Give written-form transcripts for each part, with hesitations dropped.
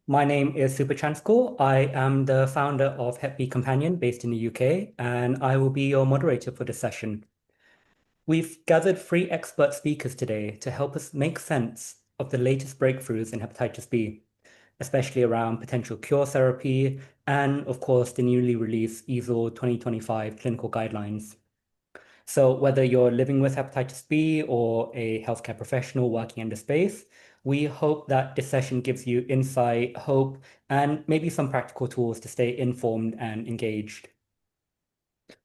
My name is Supa Chantschool. I am the founder of Hep B Companion based in the UK, and I will be your moderator for this session. We've gathered three expert speakers today to help us make sense of the latest breakthroughs in hepatitis B, especially around potential cure therapy and, of course, the newly released EASL 2025 clinical guidelines. So whether you're living with hepatitis B or a healthcare professional working in the space, we hope that this session gives you insight, hope, and maybe some practical tools to stay informed and engaged.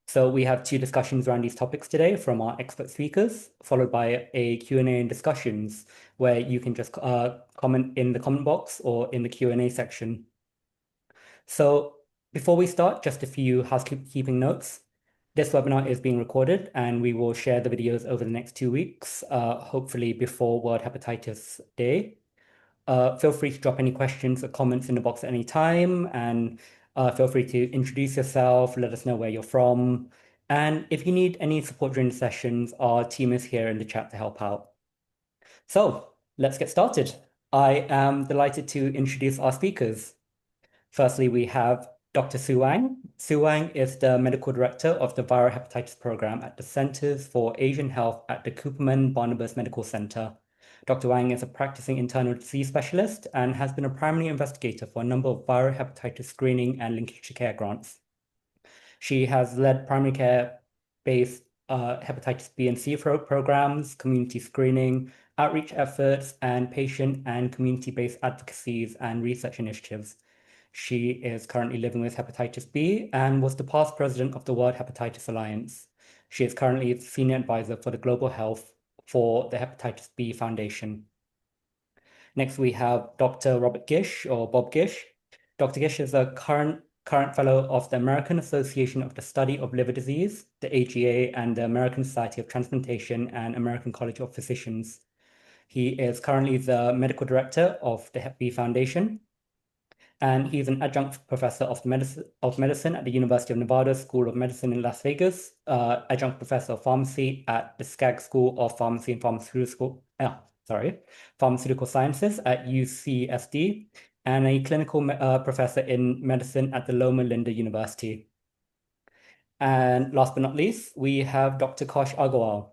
So we have two discussions around these topics today from our expert speakers, followed by a Q&A and discussions where you can just comment in the comment box or in the Q&A section. So before we start, just a few housekeeping notes. This webinar is being recorded and we will share the videos over the next 2 weeks, hopefully before World Hepatitis Day. Feel free to drop any questions or comments in the box at any time, and feel free to introduce yourself, let us know where you're from. And if you need any support during the sessions, our team is here in the chat to help out. So let's get started. I am delighted to introduce our speakers. Firstly, we have Dr. Su Wang. Su Wang is the Medical Director of the Viral Hepatitis Program at the Centers for Asian Health at the Cooperman-Barnabas Medical Center. Dr. Wang is a practicing internal disease specialist and has been a primary investigator for a number of viral hepatitis screening and linkage to care grants. She has led primary care-based hepatitis B and C programs, community screening, outreach efforts, and patient and community-based advocacies and research initiatives. She is currently living with hepatitis B and was the past president of the World Hepatitis Alliance. She is currently senior advisor for the global health for the Hepatitis B Foundation. Next, we have Dr. Robert Gish, or Bob Gish. Dr. Gish is a current fellow of the American Association of the Study of Liver Disease, the AGA, and the American Society of Transplantation and American College of Physicians. He is currently the medical director of the Hep B Foundation, and he's an adjunct professor of medicine at the University of Nevada School of Medicine in Las Vegas, adjunct professor of pharmacy at the Skaggs School of Pharmacy and Pharmaceutical Sciences at UCSD, and a clinical professor in medicine at the Loma Linda University. And last but not least, we have Dr. Kosh Agarwal,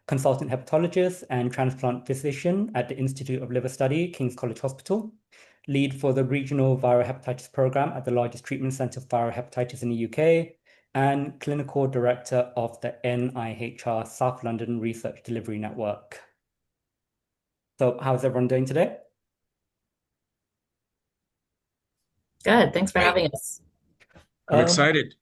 consultant hepatologist and transplant physician at the Institute of Liver Study, King's College Hospital, lead for the regional viral hepatitis program at the largest treatment center for viral hepatitis in the UK, and clinical director of the NIHR South London Research Delivery Network. So how's everyone doing today? Good. Thanks for having us. I'm excited.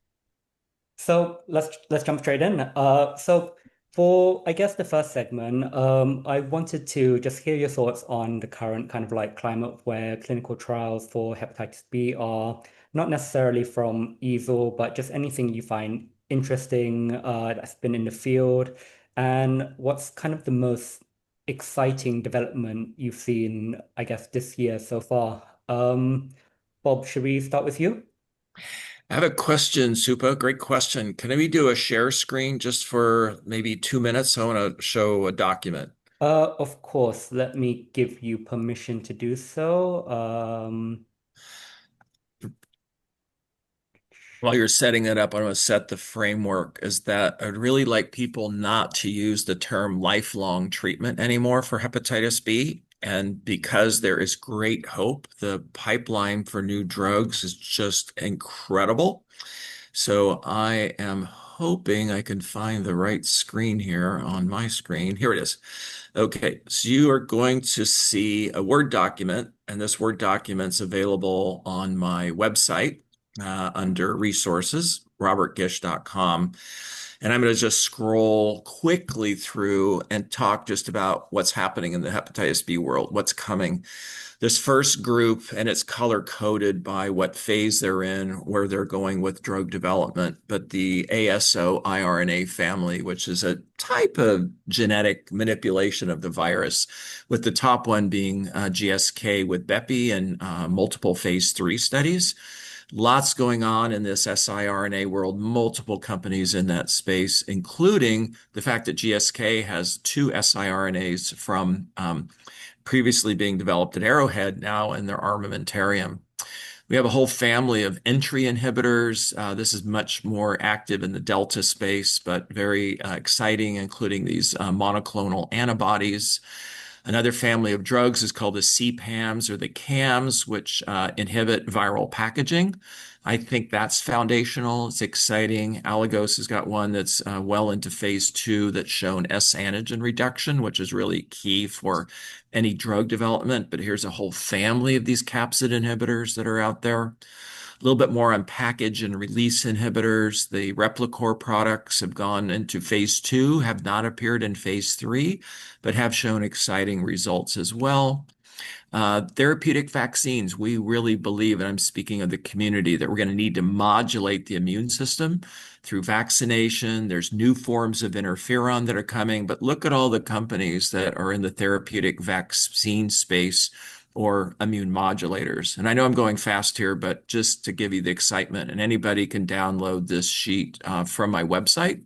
So let's jump straight in. So for, I guess, the first segment, I wanted to just hear your thoughts on the current kind of like climate where clinical trials for hepatitis B are not necessarily from EASL, but just anything you find interesting that's been in the field, and what's kind of the most exciting development you've seen, I guess, this year so far. Bob, should we start with you? I have a question, Supa. Great question. Can we do a share screen just for maybe 2 minutes? I want to show a document. Of course. Let me give you permission to do so. While you're setting it up, I want to set the framework is that I'd really like people not to use the term lifelong treatment anymore for hepatitis B. And because there is great hope, the pipeline for new drugs is just incredible. So I am hoping I can find the right screen here on my screen. Here it is. Okay, so you are going to see a Word document, and this Word document's available on my website under resources, robertgish.com. And I'm going to just scroll quickly through and talk just about what's happening in the hepatitis B world, what's coming. This first group, and it's color coded by what phase they're in, where they're going with drug development, but the ASO RNA family, which is a type of genetic manipulation of the virus, with the top one being GSK with Bepi and multiple phase 3 studies. Lots going on in this siRNA world, multiple companies in that space, including the fact that GSK has 2 siRNAs from previously being developed at Arrowhead, now in their armamentarium. We have a whole family of entry inhibitors. This is much more active in the delta space, but very exciting, including these monoclonal antibodies. Another family of drugs is called the CPAMs or the CAMs, which inhibit viral packaging. I think that's foundational. It's exciting. Aligos has got one that's well into phase 2 that's shown S antigen reduction, which is really key for any drug development. But here's a whole family of these capsid inhibitors that are out there. A little bit more on package and release inhibitors. The Replicor products have gone into phase 2, have not appeared in phase 3, but have shown exciting results as well. Therapeutic vaccines, we really believe, and I'm speaking of the community, that we're going to need to modulate the immune system through vaccination. There's new forms of interferon that are coming, but look at all the companies that are in the therapeutic vaccine space or immune modulators. And I know I'm going fast here, but just to give you the excitement, and anybody can download this sheet from my website.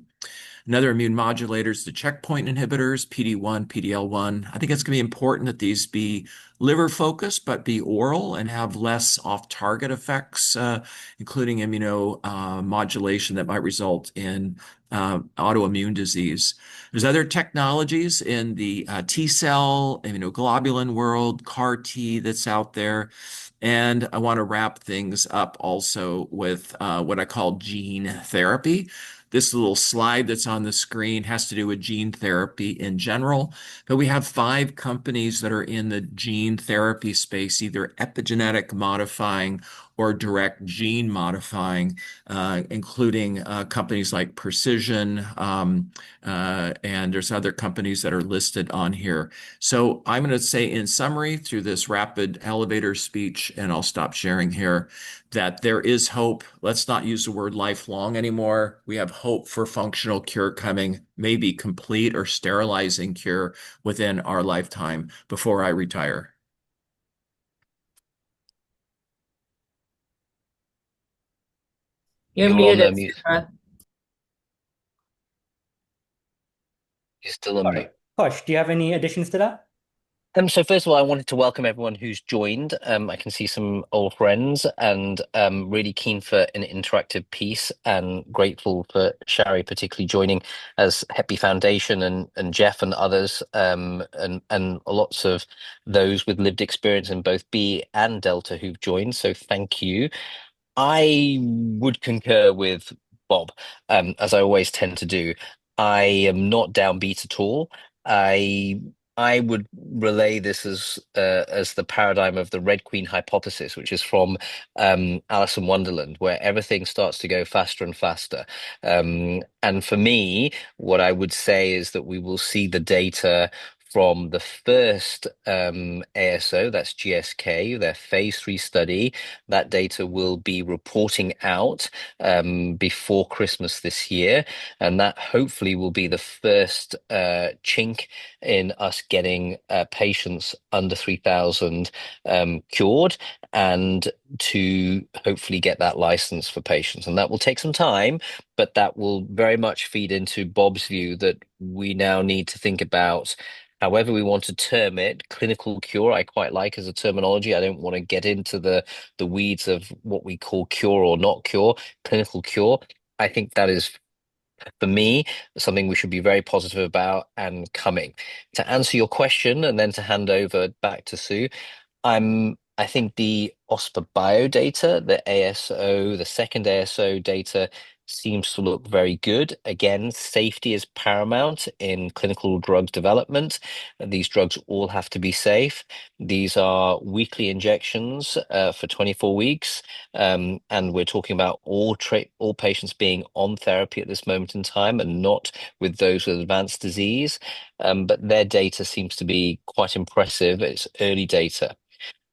Another immune modulators, the checkpoint inhibitors, PD-1, PD-L1. I think it's going to be important that these be liver focused, but be oral and have less off-target effects, including immunomodulation that might result in autoimmune disease. There's other technologies in the T cell, immunoglobulin world, CAR T that's out there. And I want to wrap things up also with what I call gene therapy. This little slide that's on the screen has to do with gene therapy in general, but we have 5 companies that are in the gene therapy space, either epigenetic modifying or direct gene modifying, including companies like Precision, and there's other companies that are listed on here. So I'm going to say in summary through this rapid elevator speech, and I'll stop sharing here, that there is hope. Let's not use the word lifelong anymore. We have hope for functional cure coming, maybe complete or sterilizing cure within our lifetime before I retire. You're You're muted, on mute. Supa. You're still on All mute. right. Kosh, do you have any additions to that? So first of all, I wanted to welcome everyone who's joined. I can see some old friends and really keen for an interactive piece and grateful for Shari particularly joining as Hep B Foundation and Jeff and others and lots of those with lived experience in both B and Delta who've joined. So thank you. I would concur with Bob, as I always tend to do. I am not downbeat at all. I I would relay this as the paradigm of the Red Queen hypothesis, which is from Alice in Wonderland, where everything starts to go faster and faster. And for me, what I would say is that we will see the data from the first ASO, that's GSK, their phase 3 study. That data will be reporting out before Christmas this year. And that hopefully will be the first chink in us getting patients under 3,000 cured and to hopefully get that license for patients. And that will take some time, but that will very much feed into Bob's view that we now need to think about however we want to term it. Clinical cure, I quite like as a terminology. I don't want to get into the weeds of what we call cure or not cure. Clinical cure, I think that is, for me, something we should be very positive about and coming. To answer your question and then to hand over back to Sue, I think the OSPA bio data, the ASO, the second ASO data seems to look very good. Again, safety is paramount in clinical drug development. These drugs all have to be safe. These are weekly injections for 24 weeks. And we're talking about all patients being on therapy at this moment in time and not with those with advanced disease. But their data seems to be quite impressive. It's early data.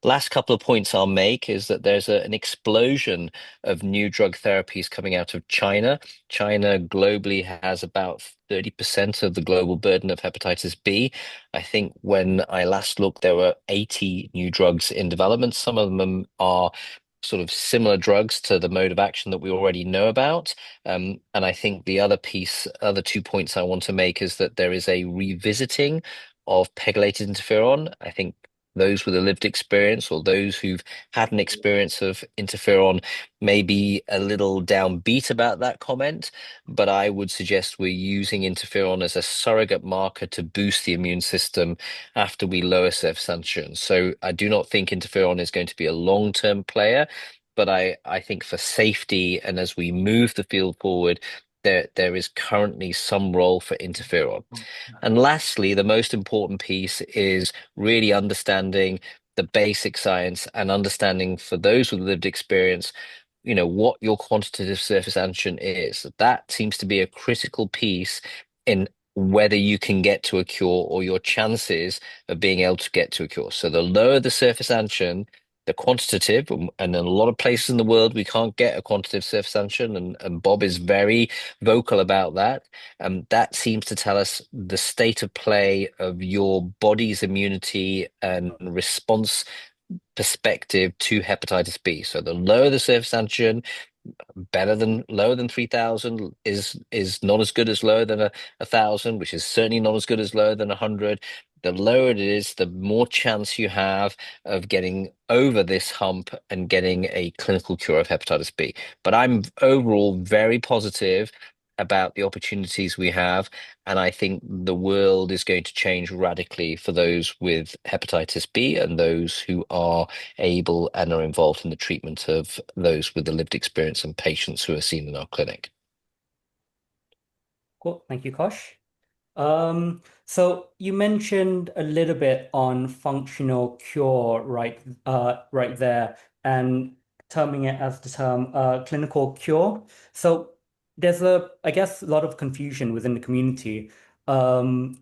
Last couple of points I'll make is that there's an explosion of new drug therapies coming out of China. China globally has about 30% of the global burden of hepatitis B. I think when I last looked, there were 80 new drugs in development. Some of them are sort of similar drugs to the mode of action that we already know about. And I think the other 2 points I want to make is that there is a revisiting of pegylated interferon. I think those with a lived experience or those who've had an experience of interferon may be a little downbeat about that comment, but I would suggest we're using interferon as a surrogate marker to boost the immune system after we lower surface antigen. So I do not think interferon is going to be a long-term player, but I think for safety and as we move the field forward, there is currently some role for interferon. And lastly, the most important piece is really understanding the basic science and understanding for those with lived experience, what your quantitative surface antigen is. That seems to be a critical piece in whether you can get to a cure or your chances of being able to get to a cure. So the lower the surface antigen, the quantitative, and in a lot of places in the world, we can't get a quantitative surface antigen, and Bob is very vocal about that. That seems to tell us the state of play of your body's immunity and response perspective to hepatitis B. So the lower the surface antigen, lower than 3,000 is not as good as lower than a 1,000, which is certainly not as good as lower than 100. The lower it is, the more chance you have of getting over this hump and getting a clinical cure of hepatitis B. But I'm overall very positive about the opportunities we have, and I think the world is going to change radically for those with hepatitis B and those who are able and are involved in the treatment of those with the lived experience and patients who are seen in our clinic. Cool. Thank you, Kosh. So you mentioned a little bit on functional cure right there, and terming it as the term clinical cure. So there's I guess, a lot of confusion within the community. Well,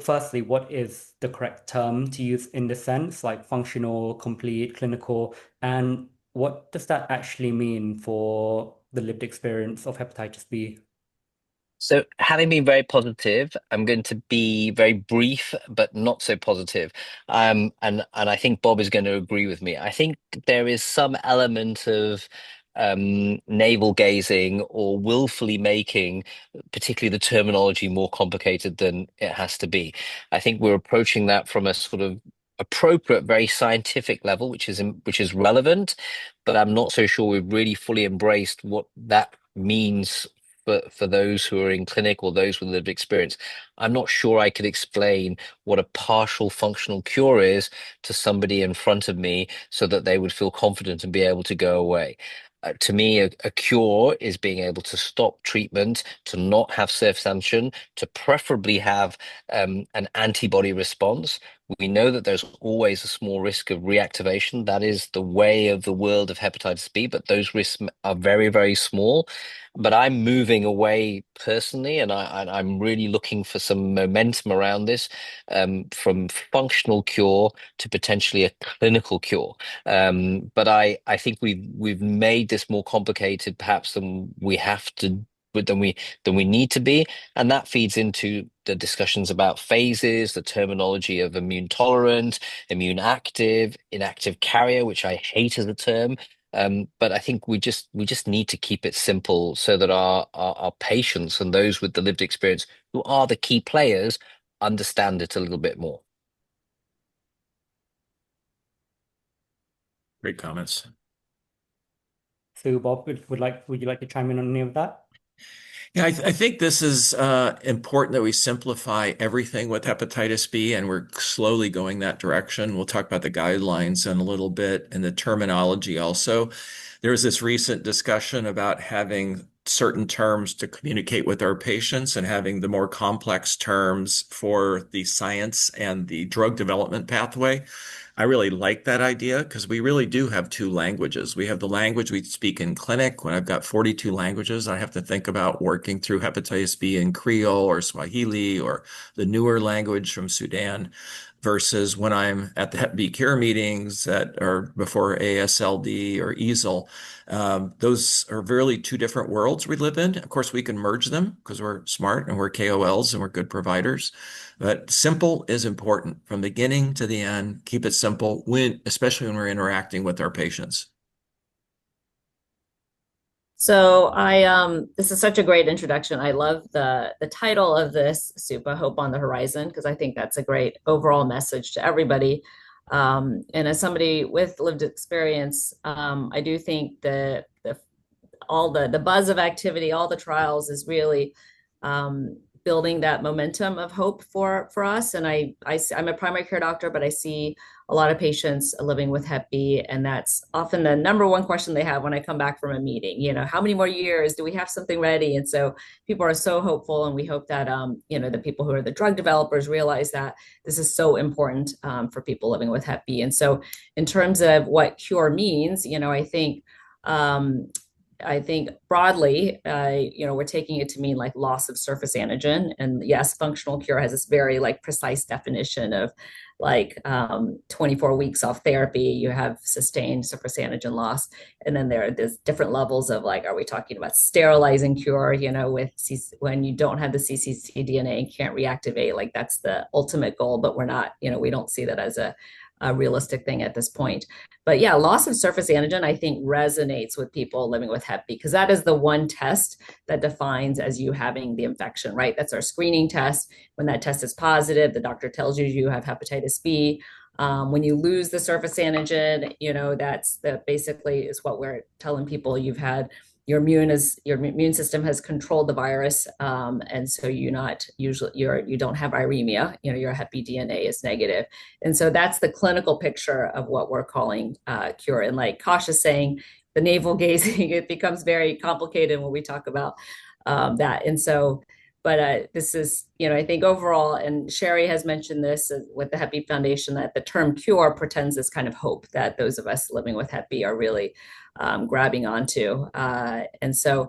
firstly, what is the correct term to use in this sense, like functional, complete, clinical, and what does that actually mean for the lived experience of hepatitis B? So, having been very positive, I'm going to be very brief, but not so positive. And I think Bob is going to agree with me. I think there is some element of navel gazing or willfully making, particularly the terminology, more complicated than it has to be. I think we're approaching that from a sort of appropriate, very scientific level, which is relevant, but I'm not so sure we've really fully embraced what that means for those who are in clinic or those with lived experience. I'm not sure I could explain what a partial functional cure is to somebody in front of me so that they would feel confident and be able to go away. To me, a cure is being able to stop treatment, to not have surface antigen, to preferably have an antibody response. We know that there's always a small risk of reactivation. That is the way of the world of hepatitis B, but those risks are very, very small. But I'm moving away personally, and I'm really looking for some momentum around this, from functional cure to potentially a clinical cure. But I think we've made this more complicated perhaps than we have to than we need to be, and that feeds into the discussions about phases, the terminology of immune tolerant, immune active, inactive carrier, which I hate as a term. But I think we just need to keep it simple so that our patients and those with the lived experience, who are the key players, understand it a little bit more. Great comments. So Bob, would you like to chime in on any of that? Yeah, I think this is important that we simplify everything with hepatitis B, and we're slowly going that direction. We'll talk about the guidelines in a little bit and the terminology also. There was this recent discussion about having certain terms to communicate with our patients and having the more complex terms for the science and the drug development pathway. I really like that idea because we really do have two languages. We have the language we speak in clinic. When I've got 42 languages, I have to think about working through hepatitis B in Creole or Swahili or the newer language from Sudan, versus when I'm at the Hep B care meetings that are before ASLD or EASL. Those are really two different worlds we live in. Of course, we can merge them because we're smart and we're KOLs and we're good providers. But simple is important from beginning to the end. Keep it simple, especially when we're interacting with our patients. So this is such a great introduction. I love the title of this, Supa, Hope on the Horizon, because I think that's a great overall message to everybody. And as somebody with lived experience, I do think the all the buzz of activity, all the trials is really building that momentum of hope for us. And I'm a primary care doctor, but I see a lot of patients living with Hep B, and that's often the number one question they have when I come back from a meeting. How many more years do we have something ready? And so people are so hopeful, and we hope that the people who are the drug developers realize that this is so important for people living with Hep B. And so, in terms of what cure means, I think broadly, we're taking it to mean like loss of surface antigen. And yes, functional cure has this very like precise definition of like 24 weeks off therapy, you have sustained surface antigen loss. And then there's different levels of like, are we talking about sterilizing cure, when you don't have the cccDNA and can't reactivate, like that's the ultimate goal, but we're not, we don't see that as a realistic thing at this point. But yeah, loss of surface antigen, I think, resonates with people living with Hep B, because that is the one test that defines as you having the infection, right? That's our screening test. When that test is positive, the doctor tells you you have hepatitis B. When you lose the surface antigen, that's basically is what we're telling people. You've had your immune system has controlled the virus, and so you don't have viremia. Your Hep B DNA is negative, and so that's the clinical picture of what we're calling cure. And like Kosh is saying, the navel gazing, it becomes very complicated when we talk about that. And so, but this is, I think overall, and Sherry has mentioned this with the Hep B Foundation, that the term cure pretends this kind of hope that those of us living with Hep B are really grabbing onto. And so,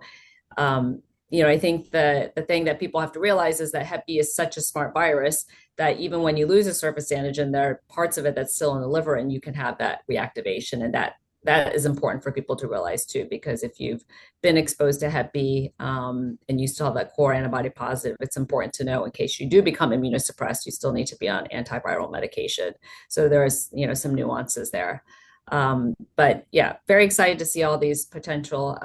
I think the thing that people have to realize is that Hep B is such a smart virus that even when you lose a surface antigen, there are parts of it that's still in the liver, and you can have that reactivation. And that is important for people to realize too, because if you've been exposed to Hep B and you still have that core antibody positive, it's important to know in case you do become immunosuppressed, you still need to be on antiviral medication. So there's, some nuances there. But yeah, very excited to see all these potential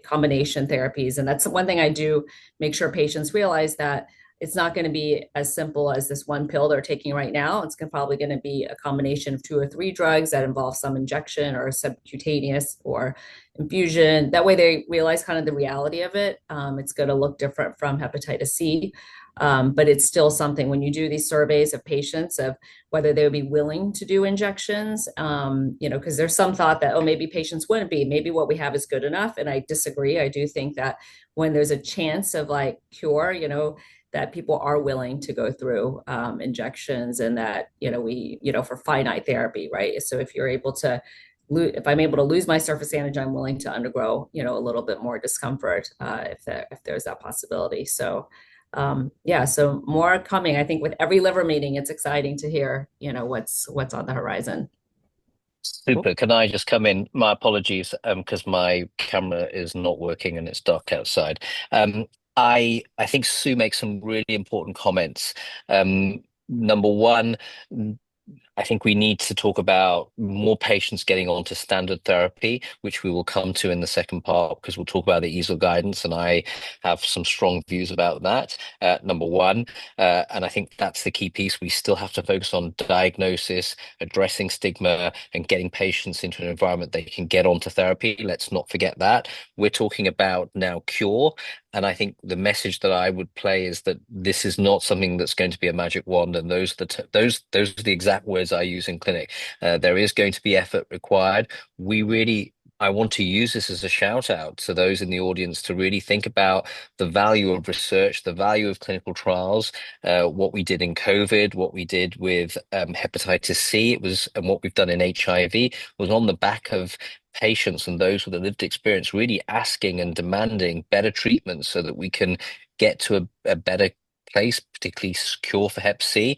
combination therapies. And that's one thing I do make sure patients realize, that it's not going to be as simple as this one pill they're taking right now. It's probably going to be a combination of 2 or 3 drugs that involve some injection or subcutaneous or infusion. That way they realize kind of the reality of it. It's going to look different from hepatitis C. But it's still something when you do these surveys of patients of whether they would be willing to do injections, because there's some thought that, maybe patients wouldn't be, maybe what we have is good enough. And I disagree. I do think that when there's a chance of like cure, that people are willing to go through injections, and that, for finite therapy, right? So if I'm able to lose my surface antigen, I'm willing to undergo, a little bit more discomfort if there's that possibility. So so more coming. I think with every liver meeting, it's exciting to hear, what's on the horizon. Super. Can I just come in? My apologies, because my camera is not working and it's dark outside. I think Sue makes some really important comments. Number one, I think we need to talk about more patients getting onto standard therapy, which we will come to in the second part, because we'll talk about the EASL guidance, and I have some strong views about that, number one. And I think that's the key piece. We still have to focus on diagnosis, addressing stigma, and getting patients into an environment they can get onto therapy. Let's not forget that. We're talking about now cure. And I think the message that I would play is that this is not something that's going to be a magic wand, and those are the exact words I use in clinic. There is going to be effort required. I want to use this as a shout out to those in the audience to really think about the value of research, the value of clinical trials, what we did in COVID, what we did with hepatitis C, and what we've done in HIV was on the back of patients and those with a lived experience really asking and demanding better treatments so that we can get to a better place, particularly cure for Hep C.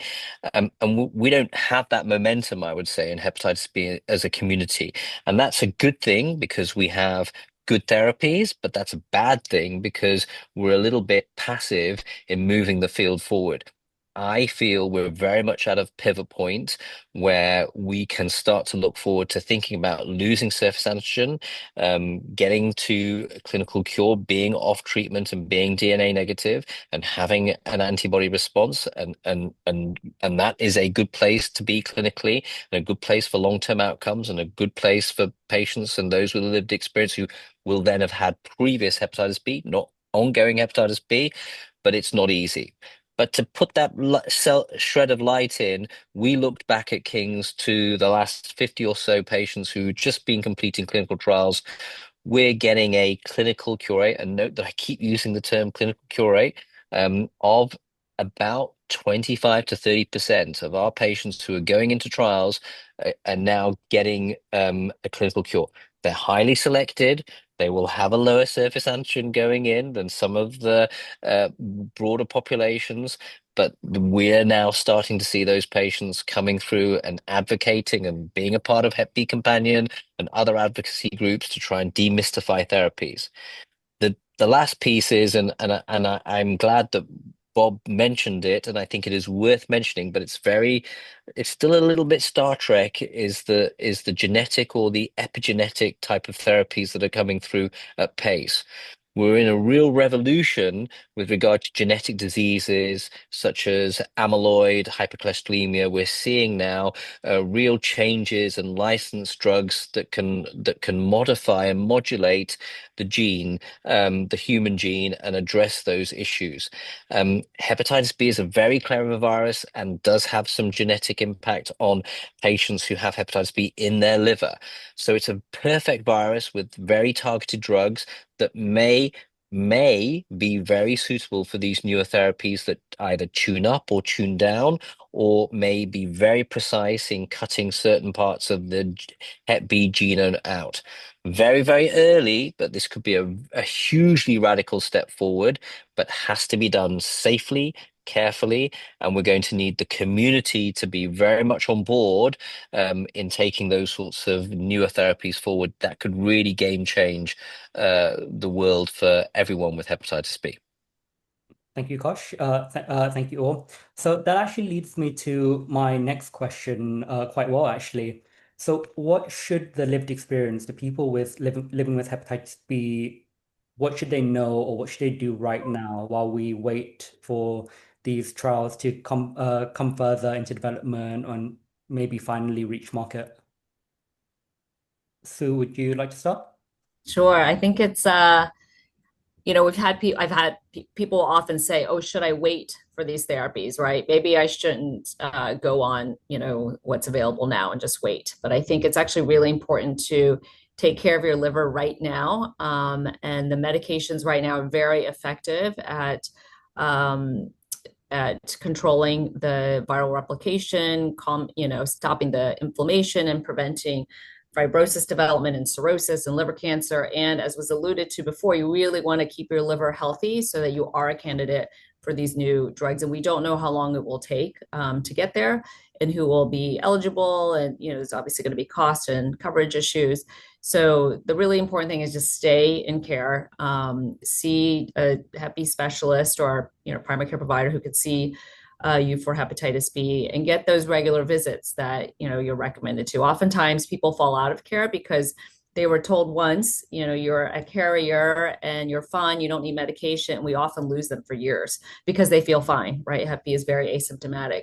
And we don't have that momentum, I would say, in hepatitis B as a community. And that's a good thing because we have good therapies, but that's a bad thing because we're a little bit passive in moving the field forward. I feel we're very much at a pivot point where we can start to look forward to thinking about losing surface antigen, getting to clinical cure, being off treatment and being DNA negative and having an antibody response. And that is a good place to be clinically, and a good place for long-term outcomes, and a good place for patients and those with a lived experience who will then have had previous hepatitis B, not ongoing hepatitis B, but it's not easy. But to put that shred of light in, we looked back at King's to the last 50 or so patients who'd just been completing clinical trials. We're getting a clinical cure rate, and note that I keep using the term clinical cure rate, of about 25 to 30% of our patients who are going into trials are now getting a clinical cure. They're highly selected. They will have a lower surface antigen going in than some of the broader populations, but we're now starting to see those patients coming through and advocating and being a part of Hep B Companion and other advocacy groups to try and demystify therapies. The last piece is, I'm glad that Bob mentioned it, and I think it is worth mentioning, but it's still a little bit Star Trek, is the genetic or the epigenetic type of therapies that are coming through at pace. We're in a real revolution with regard to genetic diseases such as amyloid, hypercholesterolemia. We're seeing now real changes and licensed drugs that can modify and modulate the gene, the human gene, and address those issues. Hepatitis B is a very clever virus and does have some genetic impact on patients who have hepatitis B in their liver. So it's a perfect virus with very targeted drugs that may be very suitable for these newer therapies that either tune up or tune down, or may be very precise in cutting certain parts of the Hep B genome out. Very, very early, but this could be a hugely radical step forward, but has to be done safely, carefully, and we're going to need the community to be very much on board in taking those sorts of newer therapies forward that could really game change the world for everyone with hepatitis B. Thank you, Kosh. Thank you all. So that actually leads me to my next question quite well, actually. So what should the lived experience, the people living with hepatitis B, what should they know or what should they do right now while we wait for these trials to come further into development and maybe finally reach market? Sue, would you like to start? Sure. I think it's I've had people often say, "Oh, should I wait for these therapies?" Right? Maybe I shouldn't go on, what's available now and just wait. But I think it's actually really important to take care of your liver right now. And the medications right now are very effective at controlling the viral replication, stopping the inflammation and preventing fibrosis development and cirrhosis and liver cancer. And as was alluded to before, you really want to keep your liver healthy so that you are a candidate for these new drugs. And we don't know how long it will take to get there and who will be eligible. And, there's obviously going to be cost and coverage issues. So the really important thing is just stay in care, see a Hep B specialist or, primary care provider who could see you for hepatitis B, and get those regular visits that you're recommended to. Oftentimes people fall out of care because they were told once, you're a carrier and you're fine, you don't need medication. And we often lose them for years because they feel fine, right? Hep B is very asymptomatic.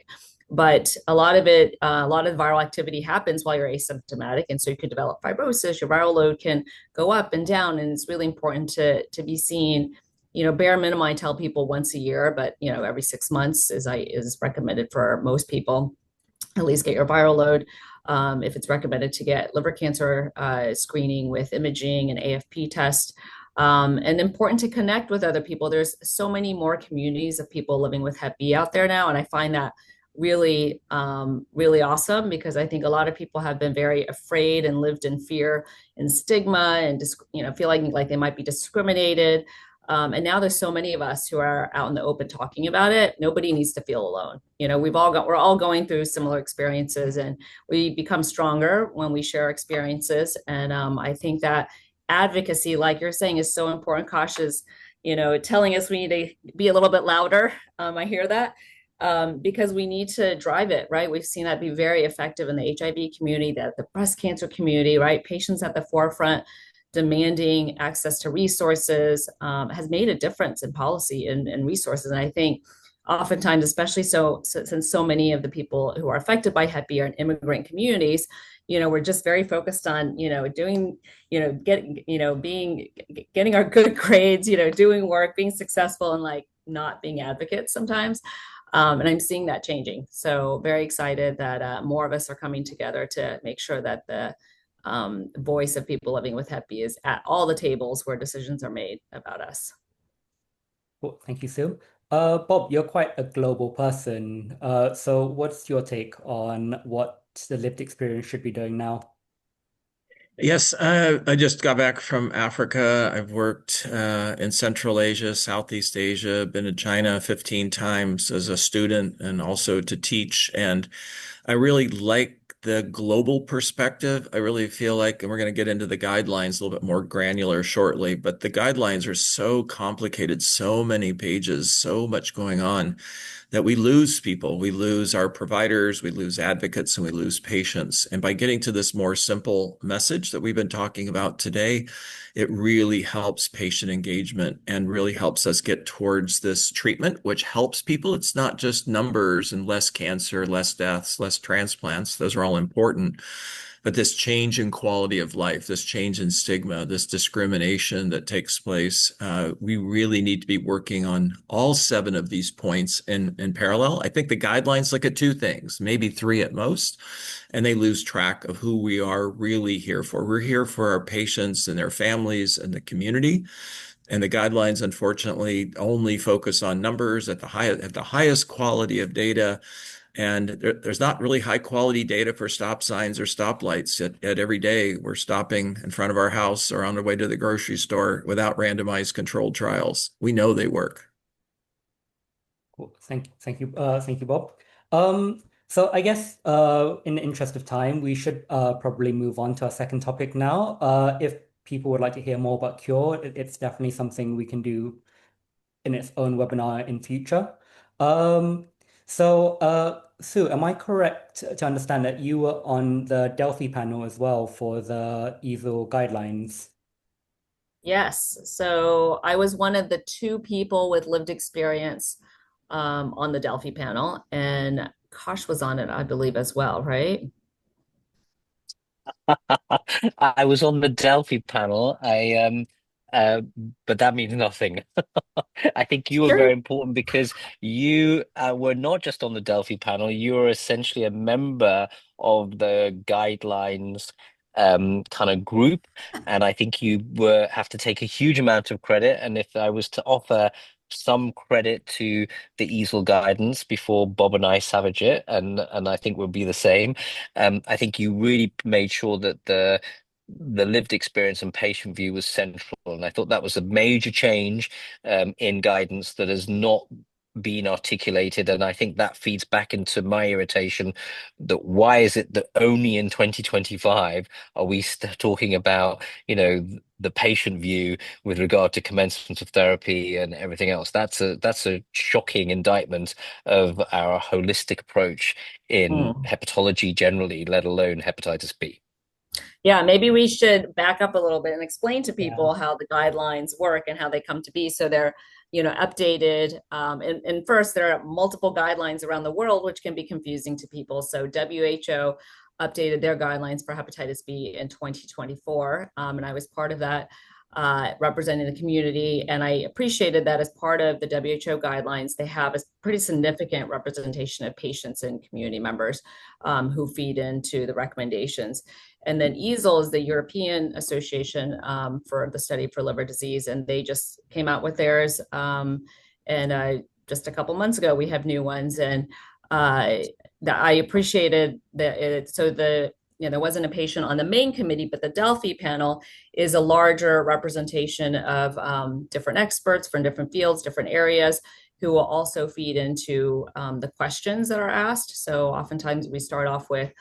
But a lot of viral activity happens while you're asymptomatic. And so you could develop fibrosis, your viral load can go up and down. And it's really important to be seen. Bare minimum, I tell people once a year, but every 6 months is recommended for most people. At least get your viral load. If it's recommended to get liver cancer screening with imaging and AFP test. And important to connect with other people. There's so many more communities of people living with Hep B out there now, and I find that really, really awesome, because I think a lot of people have been very afraid and lived in fear and stigma and feel like they might be discriminated. And now there's so many of us who are out in the open talking about it. Nobody needs to feel alone. We're all going through similar experiences, and we become stronger when we share experiences. And I think that advocacy, like you're saying, is so important. Kosh is, telling us we need to be a little bit louder. I hear that. because we need to drive it, right? We've seen that be very effective in the HIV community, the breast cancer community, right? Patients at the forefront demanding access to resources has made a difference in policy and resources. And I think oftentimes, especially since so many of the people who are affected by Hep B are in immigrant communities, we're just very focused on, doing, getting our good grades, doing work, being successful, and like not being advocates sometimes. And I'm seeing that changing. So very excited that more of us are coming together to make sure that the voice of people living with Hep B is at all the tables where decisions are made about us. Cool. Thank you, Sue. Bob, you're quite a global person. So what's your take on what the lived experience should be doing now? Yes, I just got back from Africa. I've worked in Central Asia, Southeast Asia, been to China 15 times as a student and also to teach. And I really like the global perspective. I really feel like, and we're going to get into the guidelines a little bit more granular shortly, but the guidelines are so complicated, so many pages, so much going on that we lose people. We lose our providers, we lose advocates, and we lose patients. And by getting to this more simple message that we've been talking about today, it really helps patient engagement and really helps us get towards this treatment, which helps people. It's not just numbers and less cancer, less deaths, less transplants. Those are all important. But this change in quality of life, this change in stigma, this discrimination that takes place, we really need to be working on all 7 of these points in parallel. I think the guidelines look at 2 things, maybe 3 at most, and they lose track of who we are really here for. We're here for our patients and their families and the community. And the guidelines, unfortunately, only focus on numbers at the highest quality of data. And there's not really high quality data for stop signs or stoplights. At every day, we're stopping in front of our house or on the way to the grocery store without randomized controlled trials. We know they work. Cool. Thank you, Bob. So I guess in the interest of time, we should probably move on to our second topic now. If people would like to hear more about Cure, it's definitely something we can do in its own webinar in future. Sue, am I correct to understand that you were on the Delphi panel as well for the EASL guidelines? Yes. So I was one of the 2 people with lived experience on the Delphi panel, and Kosh was on it, I believe, as well, right? I was on the Delphi panel. Uh, but that means nothing. I think you were Sure. very important because you were not just on the Delphi panel, you were essentially a member of the guidelines kind of group. And I think you have to take a huge amount of credit. And if I was to offer some credit to the easel guidance before Bob and I savage it, and I think we'll be the same. I think you really made sure that the lived experience and patient view was central. And I thought that was a major change in guidance that has not been articulated. And I think that feeds back into my irritation that why is it that only in 2025 are we talking about, the patient view with regard to commencement of therapy and everything else? That's a shocking indictment of our holistic approach in Hmm. hepatology generally, let alone hepatitis B. Yeah, maybe we should back up a little bit and explain to Yeah. people how the guidelines work and how they come to be. So they're, updated. And first, there are multiple guidelines around the world, which can be confusing to people. So WHO updated their guidelines for hepatitis B in 2024. And I was part of that, representing the community. And I appreciated that as part of the WHO guidelines, they have a pretty significant representation of patients and community members who feed into the recommendations. And then EASL is the European Association for the Study for Liver Disease, and they just came out with theirs. And just a couple months ago, we have new ones, and I appreciated that. So there wasn't a patient on the main committee, but the Delphi panel is a larger representation of different experts from different fields, different areas, who will also feed into the questions that are asked. So oftentimes we start off with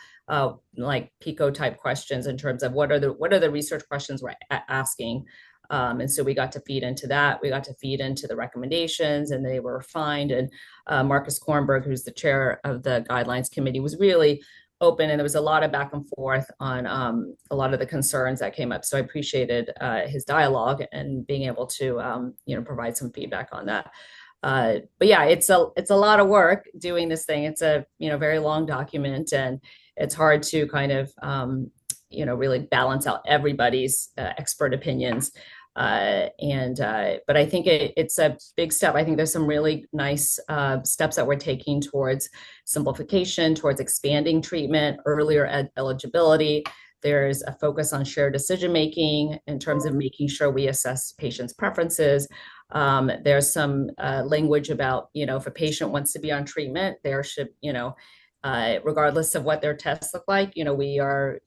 like PICO type questions in terms of what are the research questions we're asking. And so we got to feed into that. We got to feed into the recommendations, and they were refined. And Marcus Kornberg, who's the chair of the guidelines committee, was really open, and there was a lot of back and forth on a lot of the concerns that came up. So I appreciated his dialogue and being able to provide some feedback on that. But yeah, it's a lot of work doing this thing. It's a very long document, and it's hard to kind of really balance out everybody's expert opinions. But I think it's a big step. I think there's some really nice steps that we're taking towards simplification, towards expanding treatment, earlier eligibility. There's a focus on shared decision making in terms of making sure we assess patients' preferences. There's some language about, if a patient wants to be on treatment, there should, regardless of what their tests look like, we are,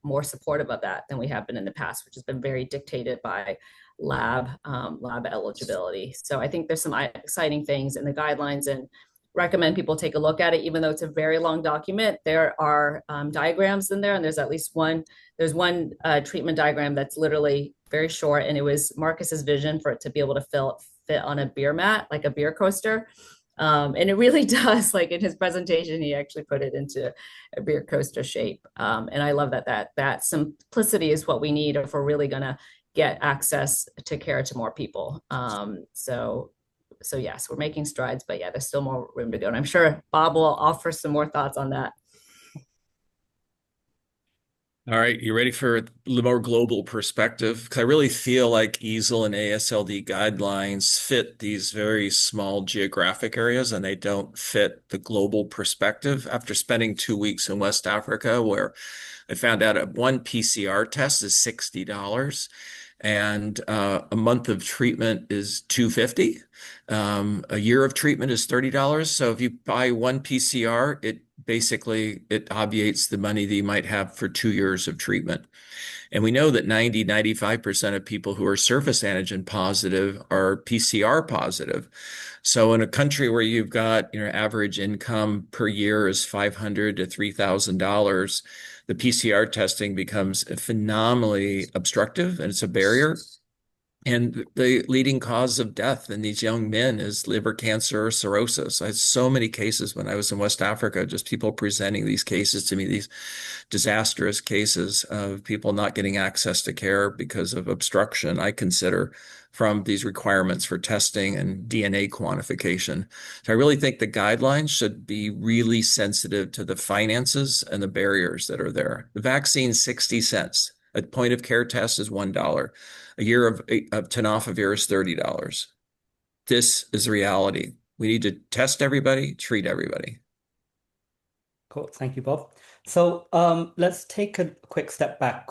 more supportive of that than we have been in the past, which has been very dictated by lab eligibility. So I think there's some exciting things in the guidelines, and recommend people take a look at it. Even though it's a very long document, there are diagrams in there, and there's at least one treatment diagram that's literally very short, and it was Marcus's vision for it to be able to fit on a beer mat, like a beer coaster. And it really does. Like in his presentation, he actually put it into a beer coaster shape. And I love that simplicity is what we need if we're really going to get access to care to more people. So yes, we're making strides, but yeah, there's still more room to go. And I'm sure Bob will offer some more thoughts on that. All right, you ready for a little more global perspective? Because I really feel like EASL and ASLD guidelines fit these very small geographic areas, and they don't fit the global perspective. After spending 2 weeks in West Africa, where I found out one PCR test is $60, and a month of treatment is $250. A year of treatment is $30. So if you buy one PCR, it obviates the money that you might have for 2 years of treatment. And we know that 95% of people who are surface antigen positive are PCR positive. So in a country where you've got, average income per year is $500 to $3,000, the PCR testing becomes phenomenally obstructive, and it's a barrier. And the leading cause of death in these young men is liver cancer or cirrhosis. I had so many cases when I was in West Africa, just people presenting these cases to me, these disastrous cases of people not getting access to care because of obstruction, I consider, from these requirements for testing and DNA quantification. So I really think the guidelines should be really sensitive to the finances and the barriers that are there. The vaccine, 60 cents. A point of care test is $1. A year of tenofovir is $30. This is reality. We need to test everybody, treat everybody. Cool. Thank you, Bob. So let's take a quick step back,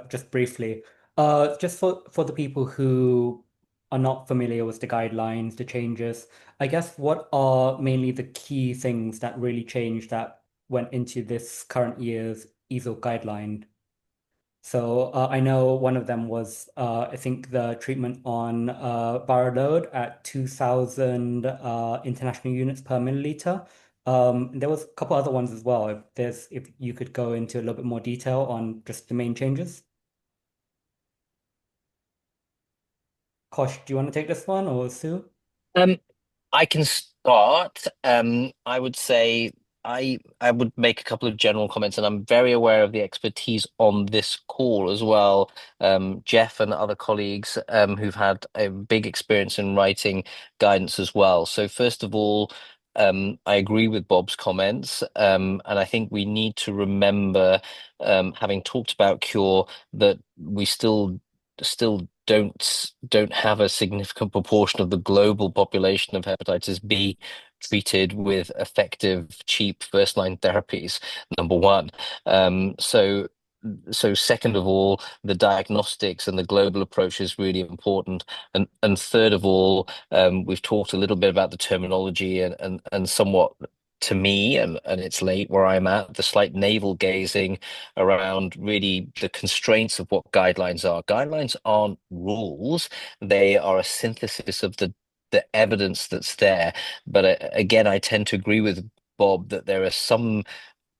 just briefly. Just for the people who are not familiar with the guidelines, the changes, I guess what are mainly the key things that really changed that went into this current year's EASL guideline? So I know one of them was, I think, the treatment on viral load at 2,000 international units per milliliter. There was a couple other ones as well. If you could go into a little bit more detail on just the main changes. Kosh, do you want to take this one, or Sue? Um, I can start. I would say I would make a couple of general comments, and I'm very aware of the expertise on this call as well. Jeff and other colleagues who've had a big experience in writing guidance as well. So first of all, I agree with Bob's comments, and I think we need to remember, having talked about cure, that we still don't have a significant proportion of the global population of hepatitis B treated with effective, cheap first-line therapies, number one. So second of all, the diagnostics and the global approach is really important. And third of all, we've talked a little bit about the terminology and somewhat, to me, and it's late where I'm at, the slight navel gazing around really the constraints of what guidelines are. Guidelines aren't rules. They are a synthesis of the evidence that's there. But again, I tend to agree with Bob that there are some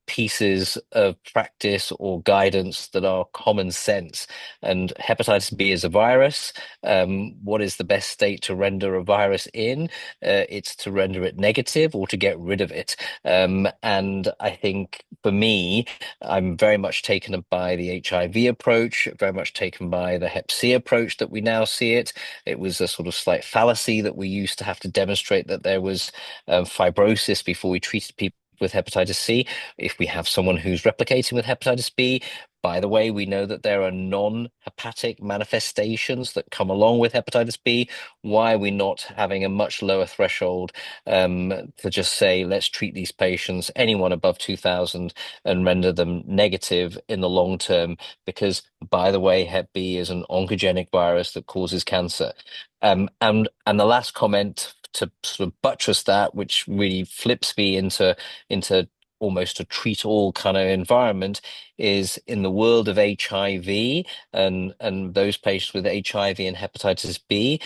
pieces of practice or guidance that are common sense. And hepatitis B is a virus. What is the best state to render a virus in? It's to render it negative or to get rid of it. And I think for me, I'm very much taken by the HIV approach, very much taken by the Hep C approach that we now see it. It was a sort of slight fallacy that we used to have to demonstrate that there was fibrosis before we treated people with hepatitis C. If we have someone who's replicating with hepatitis B, by the way, we know that there are non-hepatic manifestations that come along with hepatitis B. Why are we not having a much lower threshold to just say, let's treat these patients, anyone above 2,000, and render them negative in the long term? Because, by the way, Hep B is an oncogenic virus that causes cancer. And the last comment to sort of buttress that, which really flips me into almost a treat all kind of environment, is in the world of HIV and those patients with HIV and hepatitis B.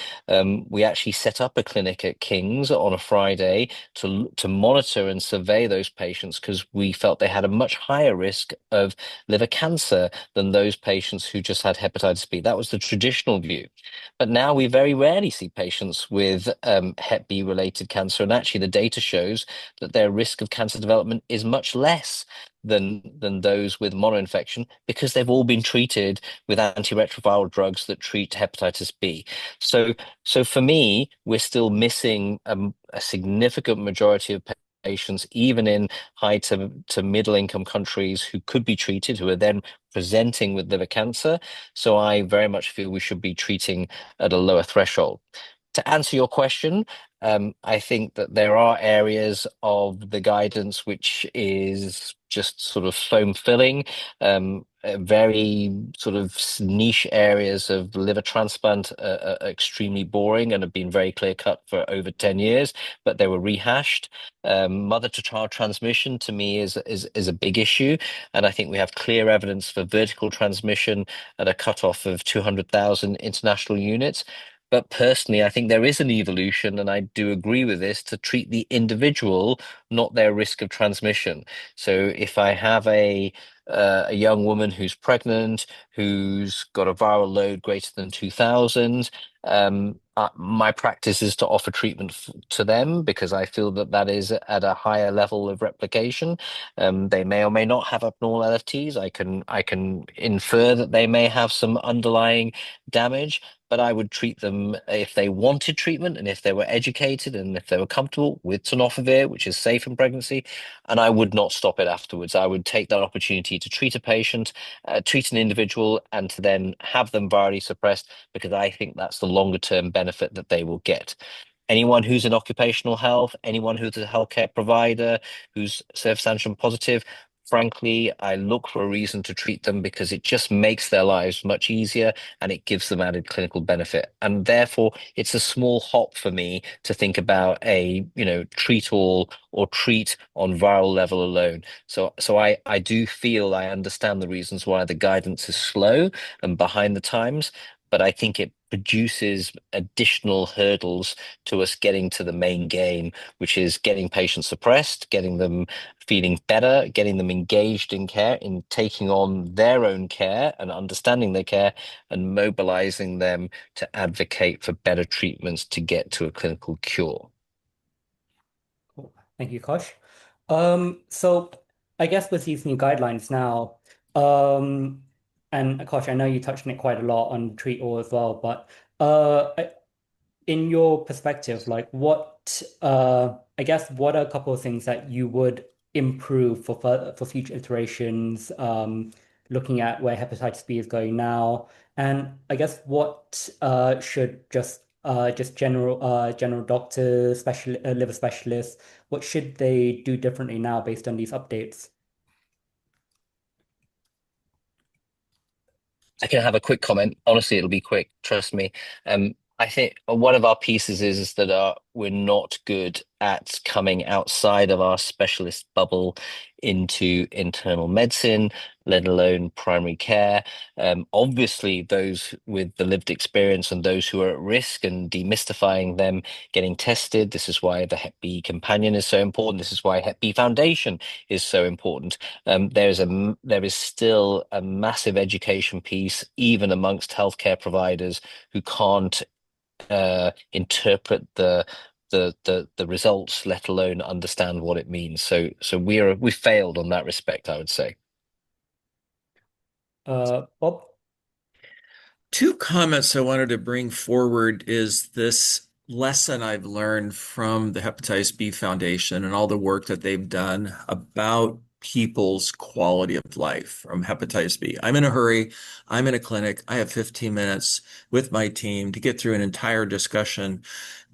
We actually set up a clinic at King's on a Friday to monitor and survey those patients because we felt they had a much higher risk of liver cancer than those patients who just had hepatitis B. That was the traditional view. But now we very rarely see patients with Hep B related cancer. And actually, the data shows that their risk of cancer development is much less than those with monoinfection because they've all been treated with antiretroviral drugs that treat hepatitis B. So for me, we're still missing a significant majority of patients, even in high to middle income countries, who could be treated, who are then presenting with liver cancer. So I very much feel we should be treating at a lower threshold. To answer your question, I think that there are areas of the guidance which is just sort of foam filling, very sort of niche areas of liver transplant are extremely boring and have been very clear cut for over 10 years, but they were rehashed. Mother to child transmission to me is a big issue. And I think we have clear evidence for vertical transmission at a cutoff of 200,000 international units. But personally, I think there is an evolution, and I do agree with this, to treat the individual, not their risk of transmission. So if I have a young woman who's pregnant, who's got a viral load greater than 2,000, my practice is to offer treatment to them because I feel that that is at a higher level of replication. They may or may not have abnormal LFTs. I can infer that they may have some underlying damage, but I would treat them if they wanted treatment and if they were educated and if they were comfortable with tenofovir, which is safe in pregnancy, and I would not stop it afterwards. I would take that opportunity to treat a patient, treat an individual, and to then have them virally suppressed because I think that's the longer term benefit that they will get. Anyone who's in occupational health, anyone who's a healthcare provider, who's surface antigen positive, frankly, I look for a reason to treat them because it just makes their lives much easier and it gives them added clinical benefit. And therefore, it's a small hop for me to think about a, treat all or treat on viral level alone. So I do feel I understand the reasons why the guidance is slow and behind the times, but I think it produces additional hurdles to us getting to the main game, which is getting patients suppressed, getting them feeling better, getting them engaged in care, in taking on their own care and understanding their care, and mobilizing them to advocate for better treatments to get to a clinical cure. Cool. Thank you, Kosh. So I guess with these new guidelines now, and Kosh, I know you touched on it quite a lot on treat all as well, but in your perspective, like I guess what are a couple of things that you would improve for future iterations, looking at where hepatitis B is going now, and I guess what should just general doctors, liver specialists, what should they do differently now based on these updates? I can have a quick comment. Honestly, it'll be quick. Trust me. I think one of our pieces is that we're not good at coming outside of our specialist bubble into internal medicine, let alone primary care. Obviously, those with the lived experience and those who are at risk and demystifying them getting tested. This is why the Hep B Companion is so important. This is why Hep B Foundation is so important. There is still a massive education piece, even amongst healthcare providers who can't interpret the results, let alone understand what it means. So we failed on that respect, I would say. Bob? Two comments I wanted to bring forward is this lesson I've learned from the Hepatitis B Foundation and all the work that they've done about people's quality of life from hepatitis B. I'm in a hurry. I'm in a clinic. I have 15 minutes with my team to get through an entire discussion,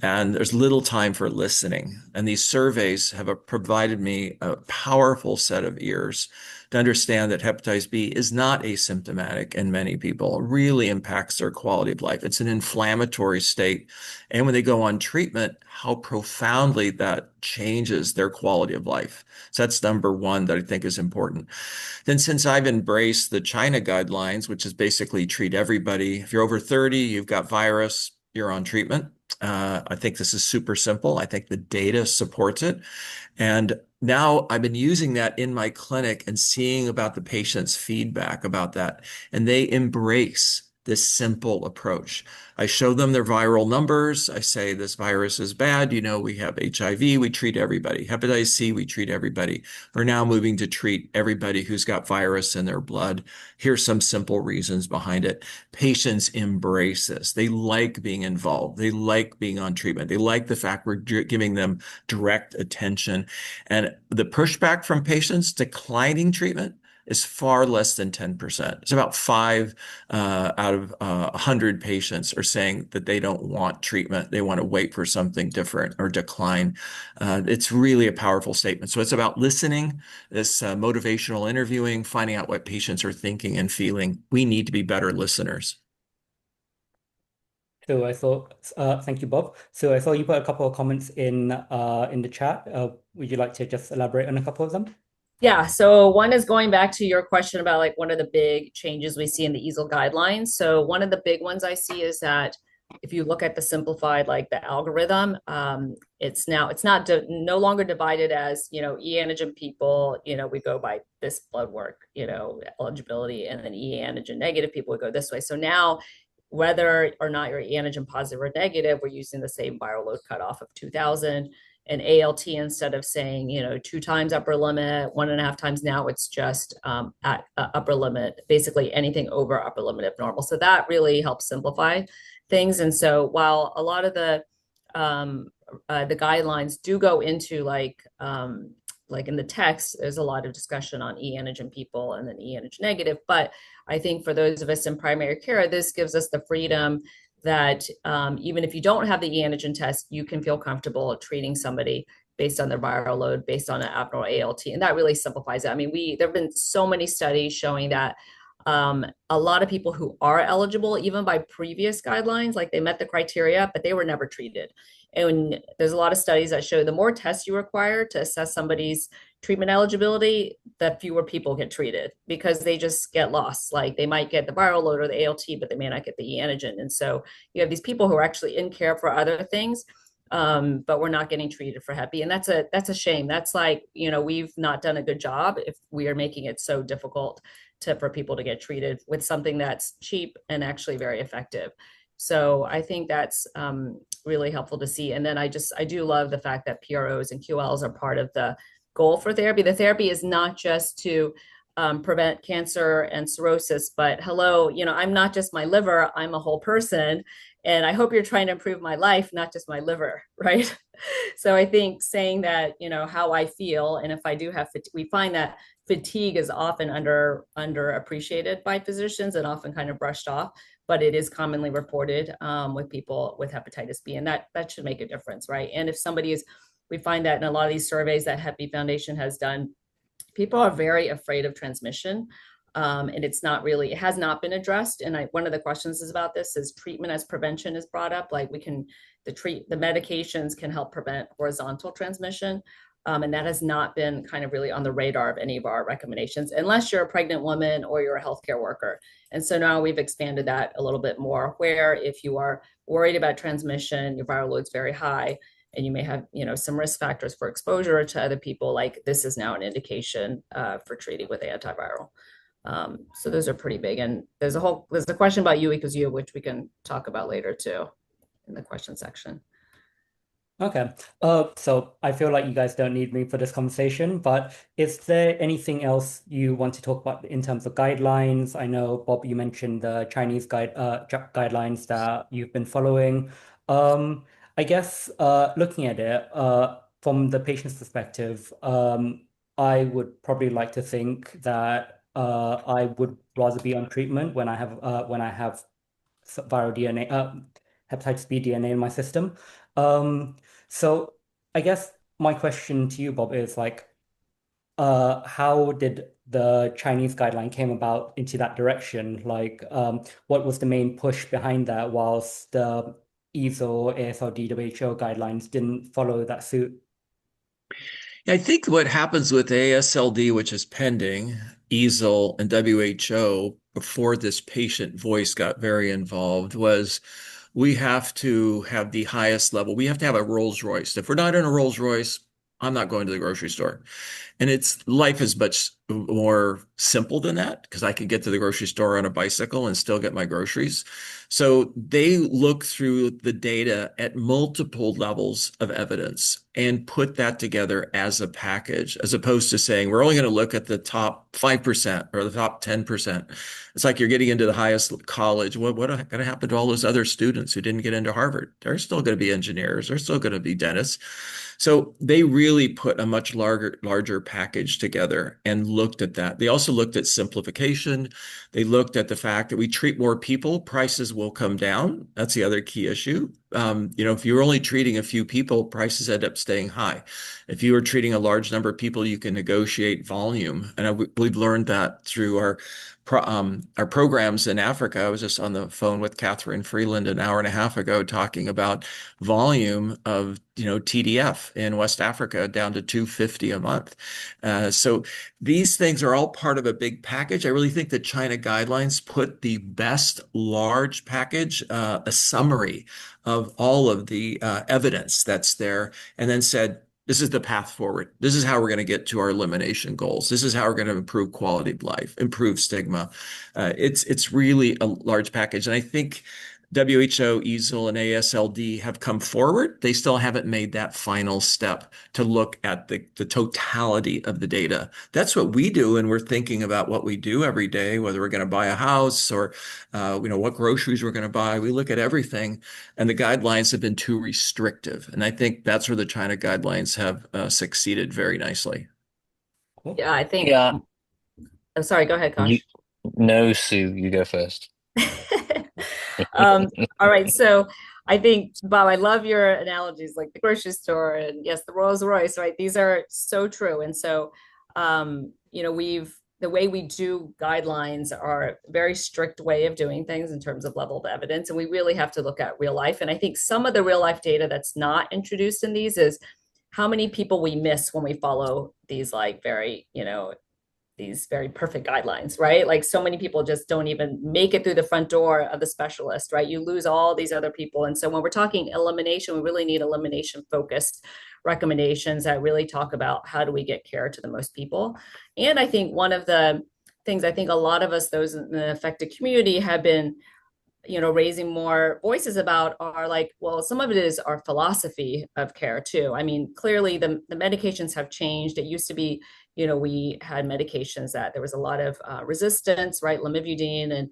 and there's little time for listening. And these surveys have provided me a powerful set of ears to understand that hepatitis B is not asymptomatic in many people. It really impacts their quality of life. It's an inflammatory state. And when they go on treatment, how profoundly that changes their quality of life. So that's number one that I think is important. Then since I've embraced the China guidelines, which is basically treat everybody, if you're over 30, you've got virus, you're on treatment. I think this is super simple. I think the data supports it. And now I've been using that in my clinic and seeing about the patient's feedback about that. And they embrace this simple approach. I show them their viral numbers. I say, this virus is bad. You know, we have HIV, we treat everybody. Hepatitis C, we treat everybody. We're now moving to treat everybody who's got virus in their blood. Here's some simple reasons behind it. Patients embrace this. They like being involved. They like being on treatment. They like the fact we're giving them direct attention. And the pushback from patients declining treatment is far less than 10%. It's about 5 out of 100 patients are saying that they don't want treatment. They want to wait for something different or decline. It's really a powerful statement. So it's about listening, this motivational interviewing, finding out what patients are thinking and feeling. We need to be better listeners. So I thought, thank you, Bob. So I saw you put a couple of comments in the chat. Would you like to just elaborate on a couple of them? Yeah, so one is going back to your question about like what are the big changes we see in the EASL guidelines. So one of the big ones I see is that if you look at the simplified, like the algorithm, it's not no longer divided as, E antigen people, we go by this blood work, eligibility, and then E antigen negative people would go this way. So now, whether or not you're E antigen positive or negative, we're using the same viral load cutoff of 2000. And ALT, instead of saying, 2 times upper limit, 1.5 times, now it's just at upper limit, basically anything over upper limit of normal. So that really helps simplify things. And so while a lot of the guidelines do go into like in the text, there's a lot of discussion on E antigen people and then E antigen negative. But I think for those of us in primary care, this gives us the freedom that even if you don't have the E antigen test, you can feel comfortable treating somebody based on their viral load, based on an abnormal ALT. And that really simplifies it. I mean, there have been so many studies showing that a lot of people who are eligible, even by previous guidelines, like they met the criteria, but they were never treated. And there's a lot of studies that show the more tests you require to assess somebody's treatment eligibility, the fewer people get treated because they just get lost. Like they might get the viral load or the ALT, but they may not get the E antigen. And so you have these people who are actually in care for other things, but we're not getting treated for Hep B. And that's a shame. That's like, we've not done a good job if we are making it so difficult for people to get treated with something that's cheap and actually very effective. So I think that's really helpful to see. And then I do love the fact that PROs and QLs are part of the goal for therapy. The therapy is not just to prevent cancer and cirrhosis, but hello, I'm not just my liver, I'm a whole person. And I hope you're trying to improve my life, not just my liver, right? So I think saying that, how I feel, and if I do have, we find that fatigue is often underappreciated by physicians and often kind of brushed off, but it is commonly reported with people with hepatitis B, and that should make a difference, right? And if we find that in a lot of these surveys that Hep B Foundation has done, people are very afraid of transmission. And it's not really, it has not been addressed. And one of the questions is about this is treatment as prevention is brought up. Like the medications can help prevent horizontal transmission. And that has not been kind of really on the radar of any of our recommendations, unless you're a pregnant woman or you're a healthcare worker. And so now we've expanded that a little bit more, where if you are worried about transmission, your viral load's very high, and you may have, some risk factors for exposure to other people, like this is now an indication for treating with antiviral. So those are pretty big. And there's a question about U equals U, which we can talk about later too in the question section. Okay. So I feel like you guys don't need me for this conversation, but is there anything else you want to talk about in terms of guidelines? I know, Bob, you mentioned the Chinese guidelines that you've been following. I guess looking at it from the patient's perspective, I would probably like to think that I would rather be on treatment when I have viral DNA, hepatitis B DNA in my system. So I guess my question to you, Bob, is like, how did the Chinese guideline came about into that direction? Like, what was the main push behind that, whilst the EASL, ASLD, WHO guidelines didn't follow that suit? I think what happens with ASLD, which is pending, EASL, and WHO, before this patient voice got very involved, was we have to have the highest level. We have to have a Rolls Royce. If we're not in a Rolls Royce, I'm not going to the grocery store. And life is much more simple than that, because I could get to the grocery store on a bicycle and still get my groceries. So they look through the data at multiple levels of evidence and put that together as a package, as opposed to saying, we're only going to look at the top 5% or the top 10%. It's like you're getting into the highest college. What going to happen to all those other students who didn't get into Harvard? They're still going to be engineers. They're still going to be dentists. So they really put a much larger package together and looked at that. They also looked at simplification. They looked at the fact that we treat more people, prices will come down. That's the other key issue. If you're only treating a few people, prices end up staying high. If you are treating a large number of people, you can negotiate volume. And we've learned that through our programs in Africa. I was just on the phone with Catherine Freeland an hour and a half ago talking about volume of TDF in West Africa down to 250 a month. So these things are all part of a big package. I really think the China guidelines put the best large package, a summary of all of the evidence that's there, and then said, this is the path forward. This is how we're going to get to our elimination goals. This is how we're going to improve quality of life, improve stigma. It's really a large package. And I think WHO, EASL, and ASLD have come forward. They still haven't made that final step to look at the totality of the data. That's what we do, and we're thinking about what we do every day, whether we're going to buy a house or what groceries we're going to buy. We look at everything, and the guidelines have been too restrictive. And I think that's where the China guidelines have succeeded very nicely. Cool. Yeah, I think. Yeah. I'm sorry. Go ahead, Kosh. No, Sue, you go first. All right. So I think, Bob, I love your analogies, like the grocery store and yes, the Rolls Royce, right? These are so true. And so, the way we do guidelines are a very strict way of doing things in terms of level of evidence. And we really have to look at real life. And I think some of the real life data that's not introduced in these is how many people we miss when we follow these these very perfect guidelines, right? Like so many people just don't even make it through the front door of the specialist, right? You lose all these other people. And so when we're talking elimination, we really need elimination focused recommendations that really talk about how do we get care to the most people. And I think one of the things I think a lot of us, those in the affected community, have been raising more voices about are like, well, some of it is our philosophy of care too. I mean, clearly the medications have changed. It used to be, we had medications that there was a lot of resistance, right? Lamivudine and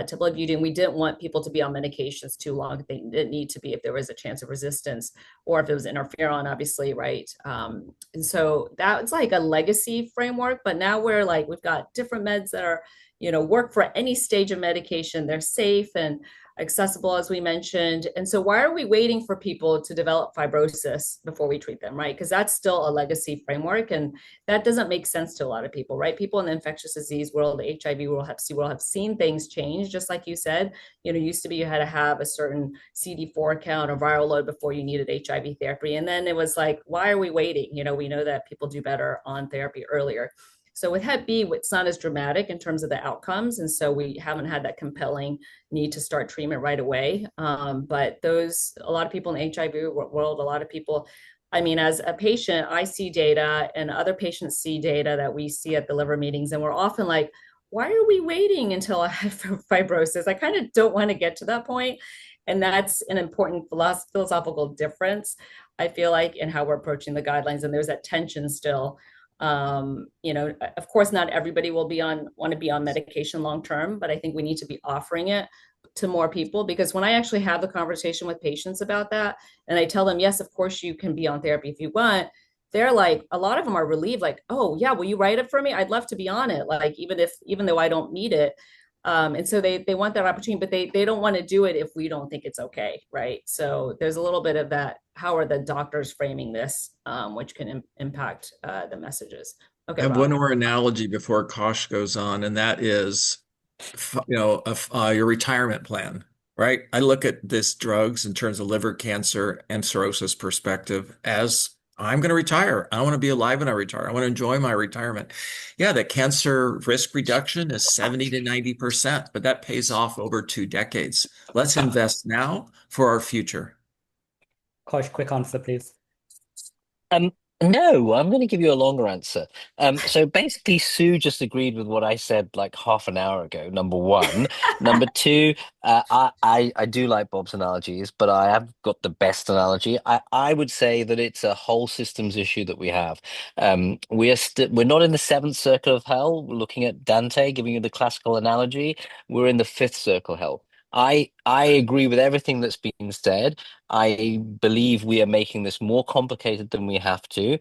tablivudine. We didn't want people to be on medications too long. They didn't need to be if there was a chance of resistance or if it was interferon, obviously, right? And so that's like a legacy framework, but now we're like, we've got different meds that are work for any stage of medication. They're safe. And accessible, as we mentioned. And so why are we waiting for people to develop fibrosis before we treat them, right? Because that's still a legacy framework, and that doesn't make sense to a lot of people, right? People in the infectious disease world, the HIV world, Hep C world, have seen things change, just like you said. Used to be you had to have a certain CD4 count or viral load before you needed HIV therapy. And then it was like, why are we waiting? We know that people do better on therapy earlier. So with Hep B, it's not as dramatic in terms of the outcomes. And so we haven't had that compelling need to start treatment right away. But a lot of people in the HIV world, a lot of people, as a patient, I see data and other patients see data that we see at the liver meetings. And we're often like, why are we waiting until I have fibrosis? I kind of don't want to get to that point. And that's an important philosophical difference, I feel like, in how we're approaching the guidelines. And there's that tension still. Of course, not everybody will want to be on medication long term, but I think we need to be offering it to more people, because when I actually have the conversation with patients about that, and I tell them, yes, of course you can be on therapy if you want, they're like, a lot of them are relieved, like, oh yeah, will you write it for me? I'd love to be on it, like even though I don't need it. And so they want that opportunity, but they don't want to do it if we don't think it's okay, right? So there's a little bit of that. How are the doctors framing this, which can impact the messages? Okay, I have Rob. one more analogy before Kosh goes on, and that is, your retirement plan, right? I look at this drugs in terms of liver cancer and cirrhosis perspective as I'm going to retire. I want to be alive when I retire. I want to enjoy my retirement. Yeah, the cancer risk reduction is 70 to 90%, but that pays off over 2 decades. Let's invest now for our future. Kosh, quick answer, please. Um, no, I'm going to give you a longer answer. So basically, Sue just agreed with what I said like half an hour ago. Number one, number two, I do like Bob's analogies, but I have got the best analogy. I would say that it's a whole systems issue that we have. We're not in the seventh circle of hell. We're looking at Dante, giving you the classical analogy. We're in the fifth circle of hell. I agree with everything that's been said. I believe we are making this more complicated than we have to.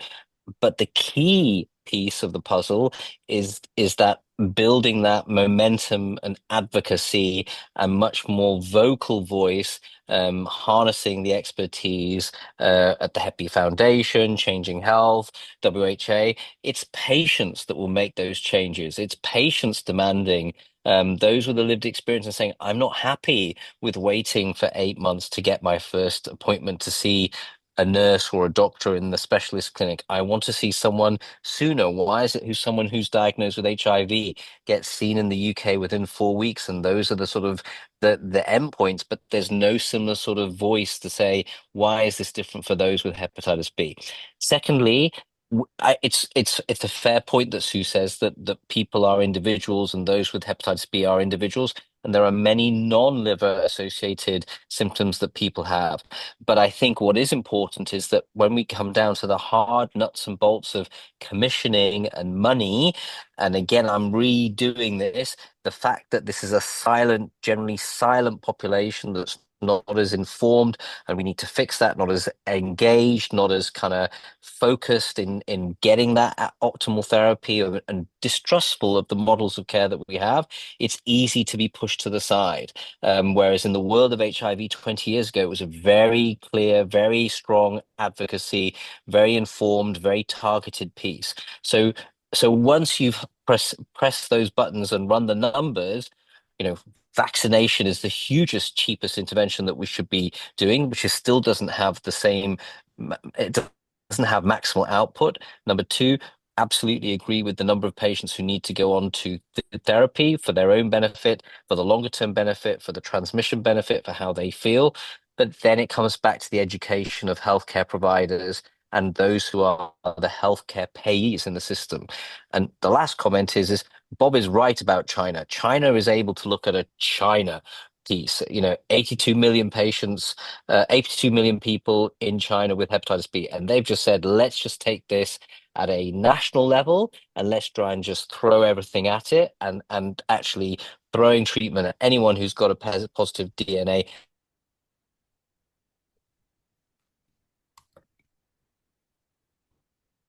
But the key piece of the puzzle is that building that momentum and advocacy and much more vocal voice, harnessing the expertise at the Hep B Foundation, Changing Health, WHA. It's patients that will make those changes. It's patients demanding those with a lived experience and saying, I'm not happy with waiting for 8 months to get my first appointment to see a nurse or a doctor in the specialist clinic. I want to see someone sooner. Why is it someone who's diagnosed with HIV gets seen in the UK within 4 weeks? And those are the sort of the endpoints, but there's no similar sort of voice to say, why is this different for those with hepatitis B? Secondly, it's a fair point that Sue says that people are individuals and those with hepatitis B are individuals, and there are many non-liver associated symptoms that people have. But I think what is important is that when we come down to the hard nuts and bolts of commissioning and money, and again, I'm redoing this, the fact that this is a generally silent population that's not as informed, and we need to fix that, not as engaged, not as kind of focused in getting that optimal therapy, and distrustful of the models of care that we have. It's easy to be pushed to the side. Whereas in the world of HIV 20 years ago, it was a very clear, very strong advocacy, very informed, very targeted piece. So once you've pressed those buttons and run the numbers, vaccination is the hugest, cheapest intervention that we should be doing, which still doesn't have the same, it doesn't have maximal output. Number two, absolutely agree with the number of patients who need to go on to therapy for their own benefit, for the longer term benefit, for the transmission benefit, for how they feel. But then it comes back to the education of healthcare providers and those who are the healthcare payees in the system. And the last comment is Bob is right about China. China is able to look at a China piece. 82 million patients, 82 million people in China with hepatitis B, and they've just said, let's just take this at a national level and let's try and just throw everything at it, and actually throwing treatment at anyone who's got a positive DNA.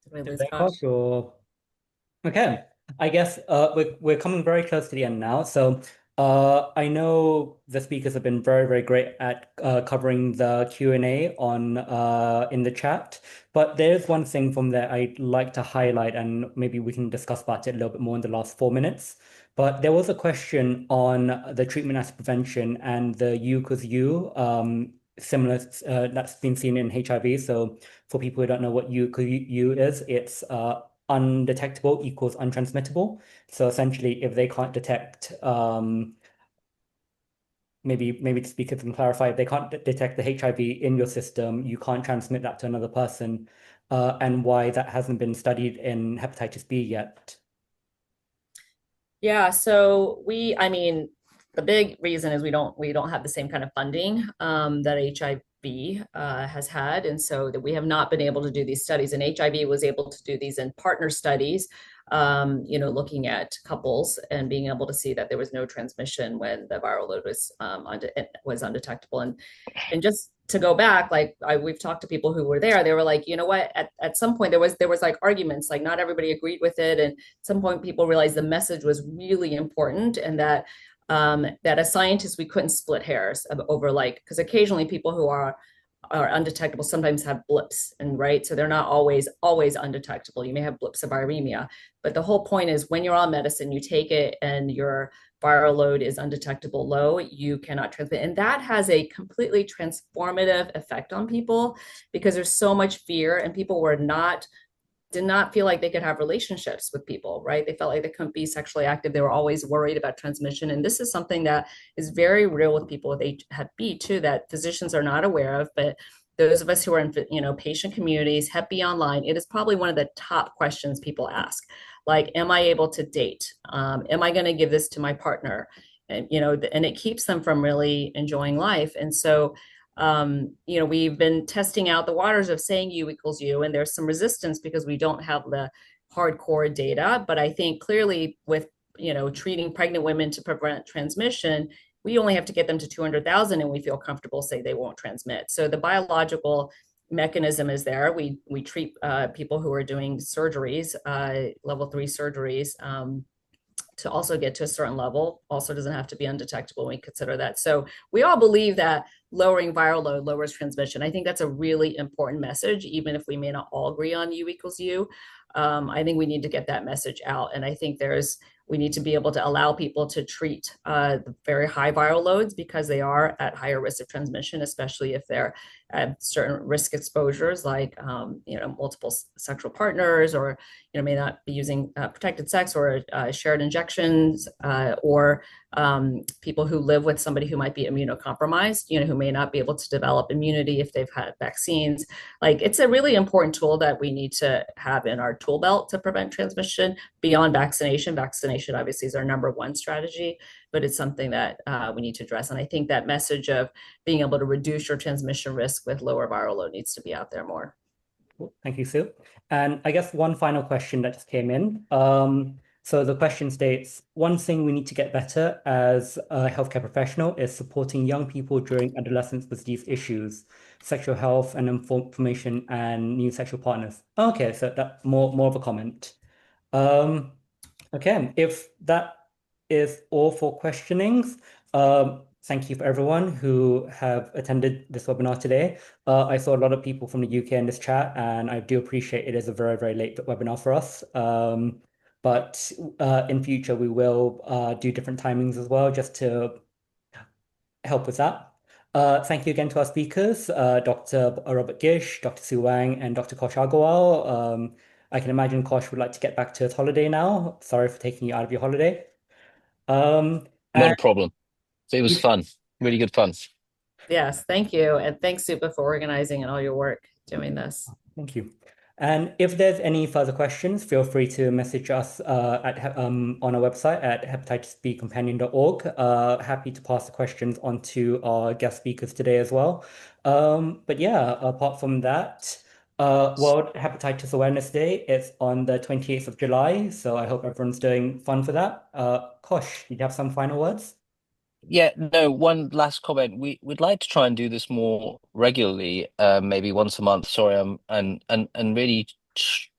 Did we lose Did Kosh? or... Okay, I guess we're coming very close to the end now. So I know the speakers have been very, very great at covering the Q&A on in the chat, but there's one thing from there I'd like to highlight, and maybe we can discuss about it a little bit more in the last 4 minutes. But there was a question on the treatment as prevention and the U equals U, similar that's been seen in HIV. So for people who don't know what U equals U is, it's undetectable equals untransmittable. So essentially, if they can't detect, maybe the speaker can clarify, if they can't detect the HIV in your system, you can't transmit that to another person, and why that hasn't been studied in hepatitis B yet. Yeah, so I mean, the big reason is we don't have the same kind of funding that HIV has had, and so that we have not been able to do these studies. And HIV was able to do these in partner studies, looking at couples and being able to see that there was no transmission when the viral load was undetectable. And just to go back, like we've talked to people who were there, they were like, you know what, at some point there was like arguments, like not everybody agreed with it, and at some point people realized the message was really important, and that as scientists we couldn't split hairs over, like, because occasionally people who are undetectable sometimes have blips, and right, so they're not always undetectable. You may have blips of viremia, but the whole point is when you're on medicine, you take it and your viral load is undetectable low, you cannot transmit. And that has a completely transformative effect on people, because there's so much fear, and people did not feel like they could have relationships with people, right? They felt like they couldn't be sexually active. They were always worried about transmission. And this is something that is very real with people with Hep B too, that physicians are not aware of. But those of us who are in, patient communities, Hep B online, it is probably one of the top questions people ask. Like, am I able to date? Am I going to give this to my partner? And, and it keeps them from really enjoying life. And so, we've been testing out the waters of saying U equals U, and there's some resistance because we don't have the hardcore data. But I think clearly with, treating pregnant women to prevent transmission, we only have to get them to 200,000 and we feel comfortable say they won't transmit. So the biological mechanism is there. We treat people who are doing surgeries, level 3 surgeries, to also get to a certain level. Also doesn't have to be undetectable when we consider that. So we all believe that lowering viral load lowers transmission. I think that's a really important message, even if we may not all agree on U equals U. I think we need to get that message out. And I think we need to be able to allow people to treat the very high viral loads, because they are at higher risk of transmission, especially if they're at certain risk exposures, like multiple sexual partners, or may not be using protected sex, or shared injections, or people who live with somebody who might be immunocompromised, who may not be able to develop immunity if they've had vaccines. Like, it's a really important tool that we need to have in our tool belt to prevent transmission beyond vaccination. Vaccination obviously is our number one strategy, but it's something that we need to address. And I think that message of being able to reduce your transmission risk with lower viral load needs to be out there more. Thank you, Sue. And I guess one final question that just came in. So the question states, one thing we need to get better as a healthcare professional is supporting young people during adolescence with these issues, sexual health and information and new sexual partners. Okay, so that more of a comment. Okay, if that is all for questionings, thank you for everyone who have attended this webinar today. I saw a lot of people from the UK in this chat, and I do appreciate it is a very, very late webinar for us. But in future, we will do different timings as well, just to help with that. Thank you again to our speakers, Dr. Robert Gish, Dr. Sue Wang, and Dr. Kosh Agarwal. I can imagine Kosh would like to get back to his holiday now. Sorry for taking you out of your holiday. Not a problem. So it was fun, really good fun. Yes, thank you. And thanks, Supa, for organizing and all your work doing this. Thank you. And if there's any further questions, feel free to message us on our website at hepatitisbcompanion.org. Happy to pass the questions on to our guest speakers today as well. But yeah, apart from that, World Hepatitis Awareness Day is on the 28th of July. So I hope everyone's doing fun for that. Kosh, did you have some final words? Yeah, no, one last comment. We'd like to try and do this more regularly, maybe once a month. Sorry, and really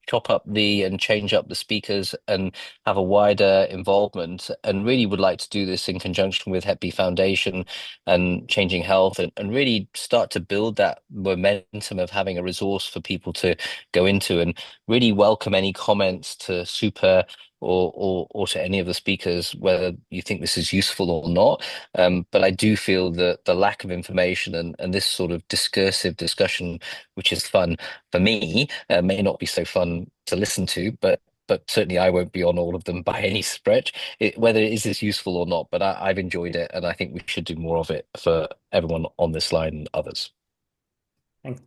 chop up and change up the speakers and have a wider involvement, and really would like to do this in conjunction with Hep B Foundation and Changing Health, and really start to build that momentum of having a resource for people to go into, and really welcome any comments to Supa or to any of the speakers, whether you think this is useful or not. But I do feel that the lack of information and this sort of discursive discussion, which is fun for me, may not be so fun to listen to, but certainly I won't be on all of them by any stretch. Whether it is this useful or not, but I've enjoyed it, and I think we should do more of it for everyone on this line and others.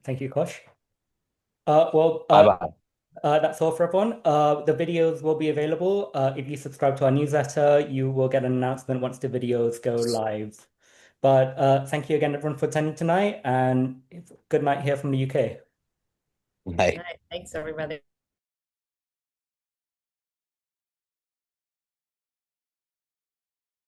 Thank you, Kosh. Well, Bye-bye. that's all for everyone. The videos will be available. If you subscribe to our newsletter, you will get an announcement once the videos go live. But thank you again, everyone, for attending tonight, and good night here from the UK. Bye. Thanks, everybody.